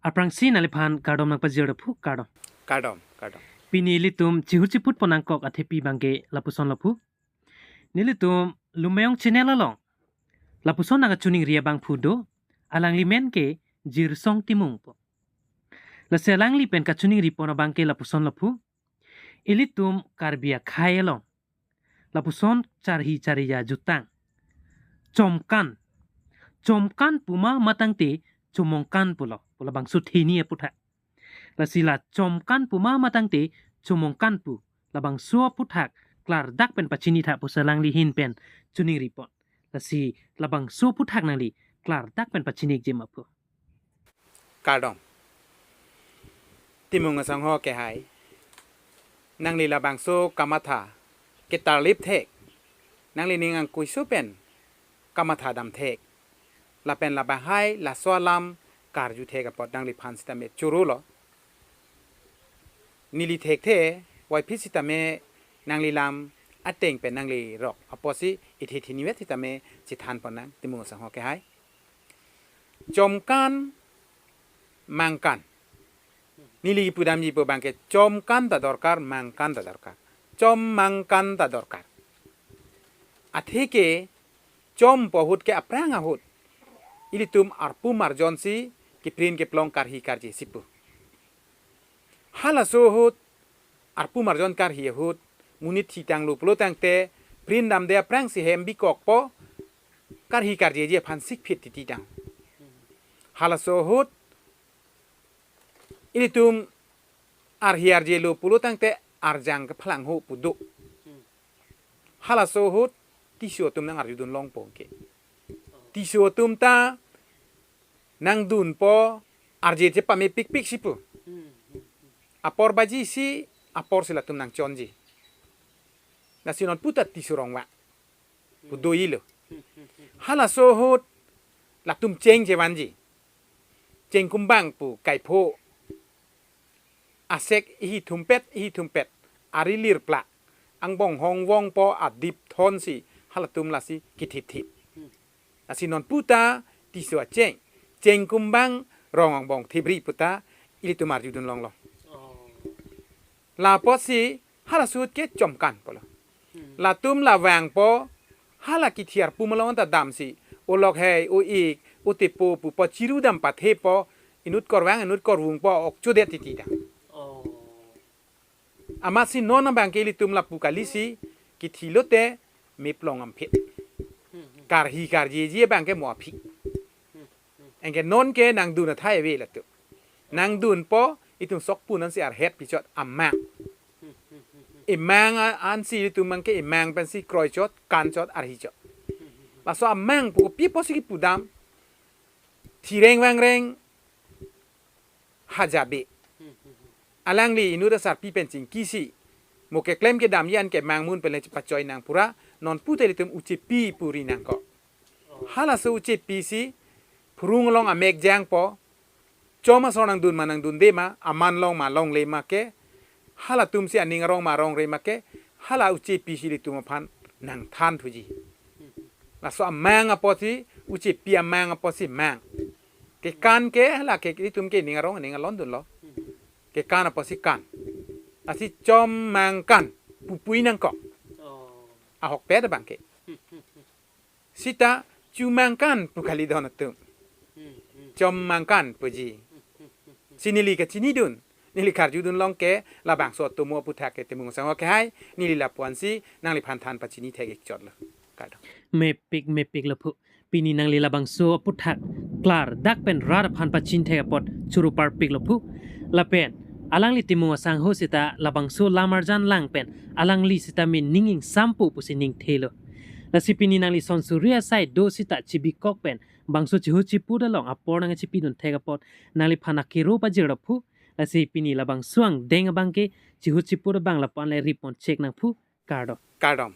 aprangsi nalipan kardom nang pajir phu kardom Kadom. pinilitum chihurchiput ponangkok athepi bangke lapuson lapu nilitum lumayong chinelalong lapuson naga chuning ria bang phudo alang limen ke jirsong timung po la selang li pen ka chuning ri pona bangke lapuson lapu ilitum karbia khayelong lapuson charhi chariya jutang chomkan puma matangte chomongkan pulo bang suthini putha la sila chomkan puma matangte chomongkan pu labang suo puthak klar dak pen pachini tha pusalang li hin pen chuning ri pon la si labang suo puthak nang li klar dak pen pachini jema pu Kadom. Timung sang ho ke hai. Nang li labang so kamatha. Kita lip thek. Nang li ningang kui su pen. Kamatha dam thek. La pen labang hai la swalam kar ju thek apot nang li phan sitame churu lo. Nili thek the wai phit sitame nang li lam ateng pen nang li rok aposi ithi thiniwet sitame chithan ponang timung sang ho ke hai. Chomkan mangkan. Nili pudam ji bangke chomkan ta dorkar mangkan ta dorkar. Chom mangkan ta dorkar. Atheke chom pohut ke aprang ahut. Ilitum arpu marjonsi ki prin ke plong karhi karji sipu. Hala sohut arpu marjon karhi hut munit hitang lu pulo tangte prin dam de aprang si hem bikok po karhi karji je phan sik phit ti dang. Hala sohut ilitum arhiar je lu pulo tangte arjang ke phalang hu pudu. Hala sohut tisio tum nang arjudun long pongke. Tisio tum ta nang dun po arje je pame pik pik sipu. Apor baji si apor sila tum nang chonji. Nasinon putat tisurong wa. Pudu ilo. Hala sohut latum ceng je wanji. Ceng kumbang pu kai po. Asek ihi tumpet arilir pla ang bong hong wong po adip thon si halatum lasi kitip tip asi non puta tiso ceng kumbang rong ang bong thibri puta ilitum arjudun long lo la po si halasut ke chomkan polo la tum la wang po hala kithiar pumalong ta dam si olok hei o ik utipu pu po chiru dam pathe po inut korwang inut korwung po ok chudet titida amasi nona bangke ilitum la pukalisi kithilote me plong amphet karhi karji je bangke mo aphi engke non ke nang dun thai we la tu nang dun po itum sok punan si ar het pichot amma imang an si itum mangke imang pen si kroi chot kan chot ar hi chot la so amang pu pi po si pudam thireng wang reng hajabe alang li inuda sar pi pen ching kisi mo ke klem ke dam yan ke mangmun pen le pachoy nang pura non putelitum uchi pi puri nang ko hala so uchi pi si phurung long a mek jang po choma sonang dun manang dun de ma aman long ma long le ma ke hala tum si aning rong ma rong re ma ke hala uchi pi si li tum phan nang than thuji la so amang a po si uchi pi amang a po si mang ke kan ke hala ke li tum ke ning rong ning lon dun lo ke kan apa si kan asi chom mang kan pupui nang ko ahok peda bangke sita chu mang kan pukali don tu chom mang kan puji sinili ke chini dun nili karju dun long ke la bang so tu mo puthak ke temung sang ke hai nili la puansi nang li phan than pachini thek ek chot la kado mepik lapu pini nang li labang so puthak klar dak pen rar phan pachin thek pot churu par pik lapu lapen alang li timu sang ho sita labang so lamarjan lang pen alang li sita min ninging sampu pusining thelo la sipini nang li son surya sai do sita chibi kok pen bangso chihu chipu da long apor nang chipi dun thega pot nang li phana kiro pa jira phu la sipini labang suang deng bangke chihu chipu da bang la pan le ripon check nang phu kadom